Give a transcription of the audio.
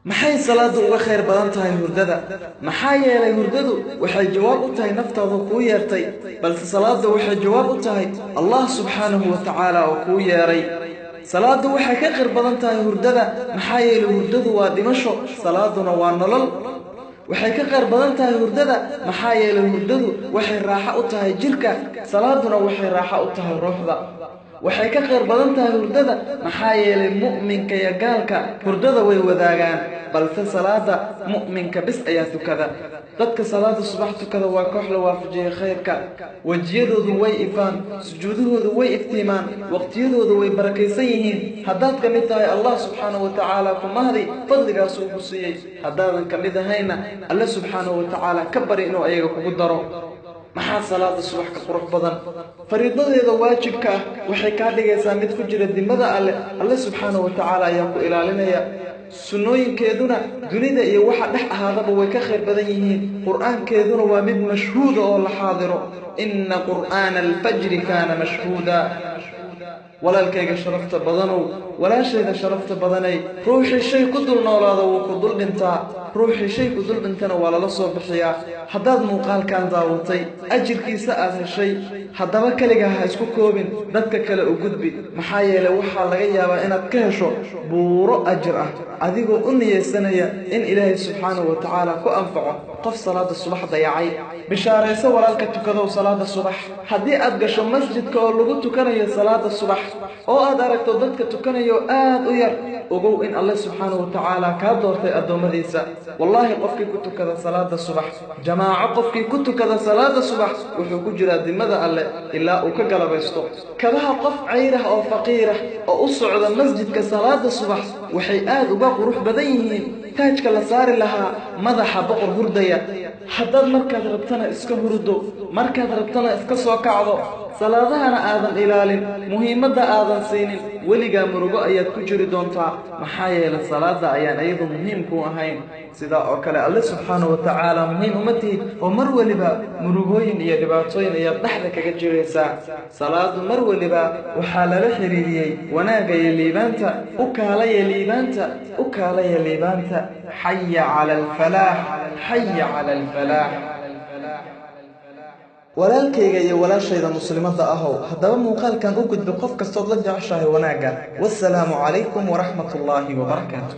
maxay salaadu uga khayr badan tahay hurdada maxaa yeelay hurdadu waxay jawaab u tahay naftaadu ku yeertay balse salaadu waxay jawaab u tahay Allah subhanahu wa ta'ala oo ku yeeray salaadu waxay ka khayr badan tahay hurdada maxaa yeelay hurdadu waa dhimasho salaaduna waa nolol waxay ka khayr badan tahay hurdada maxaa yeelay hurdadu waxay raaxo u tahay jirka salaaduna waxay raaxo u tahay ruuxda waxay ka khayr badan tahay hurdada maxaa yeelay mu'minka iyo gaalka hurdada way wadaagaan balse salaada mu'minka bis ayaa tukada dadka salaada subax tukada waa koox la waafajiyay khayrka wajiyadoodu way ifaan sujuudahoodu way iftiimaan waqtiyadoodu way barakaysan yihiin haddaad ka mid tahay Allah subhanahu wa ta'ala ku mahdi fadligaas uu siiyay haddaadan ka mid ahayna Allah subhanahu wa ta'ala ka bari inuu ayaga kugu daro maxaa salaada subax ka qurux badan fariidadeeda waajibka waxay ka dhigaysaa mid ku jira dimada alle subhanahu wa ta'ala ayaa ku ilaalinaya sunnooyinkeeduna dunida iyo waxa dhex ahaadaba way ka khayr badan yihiin quraankeeduna waa mid mashhuud oo la xaadiro inna qur'aan al-fajr kana mashhuuda walaalkayga sharafta badanow walaashayda sharafta badanay ruuxi shay ku dul noolaado wuu ku dul dhintaa ruuxi shay ku dul dhintana waa lala soo bixiyaa haddaad muuqaalkan daawatay ajirkiisa aad heshay haddaba kaliga ha isku koobin dadka kale u gudbi maxaa yeelay waxaa laga yaabaa inaad ka hesho buuro ajir ah adigoo u niyeysanaya in ilaahay subxaanahu wa tacaala ku anfaco qof salaada subax dayacay bishaarayso walaalka tukadow salaada subax haddii aad gasho masjidka oo lagu tukanayo salaada subax oo aad aragto dadka tukanayo aad u yar ogow in Allah subhanahu wa ta'ala ka doortay adoomadiisa wallahi qofkii ku tukada salaada subax jamaaco qofkii ku tukada salaada subax wuxuu ku jiraa dimada alle ilaa uu ka galabaysto kabaha qof cayraha oo faqiirah oo u socda masjidka salaada subax waxay aad uga qurux badan yihiin taajka la saari lahaa madaxa boqor hurdaya haddaad markaad rabtana iska hurdo markaad rabtana iska soo kacdo salaadahana aadan ilaalin muhiimadda aadan siinin weligaa murugo ayaad ku jiri doontaa maxaa yeelay salaada ayaan iyadu muhiim ku ahayn sida oo kale alle subhanahu wa ta'ala muhiim uma tihi oo mar waliba murugooyin iyo dhibaatooyin ayaad dhaxda kaga jiraysaa salaadu mar waliba waxaa lala xiriiriyey wanaaga iyo liibaanta u kaalaya liibaanta xaya cala alfalaah xaya cala alfalaah walaalkayga iyo walaashayda muslimada ahow haddaba muuqaalkan u gudbi qof kastood la jeceshahay wanaaga wassalaamu calaykum waraxmatullaahi wabarakaatuh